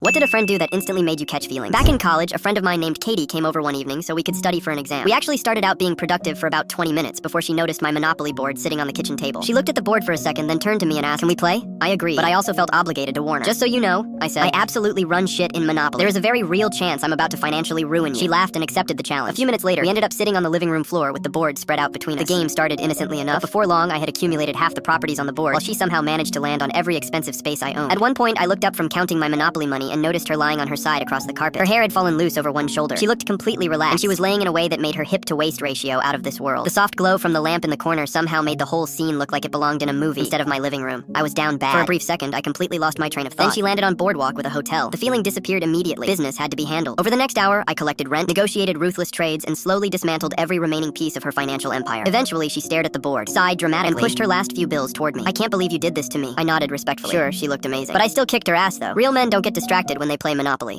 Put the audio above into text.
What did a friend do that instantly made you catch feelings? Back in college, a friend of mine named Katie came over one evening so we could study for an exam. We actually started out being productive for about 20 minutes before she noticed my Monopoly board sitting on the kitchen table. She looked at the board for a second, then turned to me and asked, "Can we play?" I agreed, but I also felt obligated to warn her. "Just so you know," I said, "I absolutely run shit in Monopoly. There is a very real chance I'm about to financially ruin you." She laughed and accepted the challenge. A few minutes later, we ended up sitting on the living room floor with the board spread out between us. The game started innocently enough, but before long I had accumulated half the properties on the board, while she somehow managed to land on every expensive space I owned. At one point, I looked up from counting my Monopoly money and noticed her lying on her side across the carpet. Her hair had fallen loose over one shoulder. She looked completely relaxed, and she was laying in a way that made her hip-to-waist ratio out of this world. The soft glow from the lamp in the corner somehow made the whole scene look like it belonged in a movie instead of my living room. I was down bad. For a brief second, I completely lost my train of thought. Then she landed on Boardwalk with a hotel. The feeling disappeared immediately. Business had to be handled. Over the next hour, I collected rent, negotiated ruthless trades, and slowly dismantled every remaining piece of her financial empire. Eventually, she stared at the board, sighed dramatically, and pushed her last few bills toward me. "I can't believe you did this to me." I nodded respectfully. Sure, she looked amazing. But I still kicked her ass, though. Real men don't get distracted when they play Monopoly.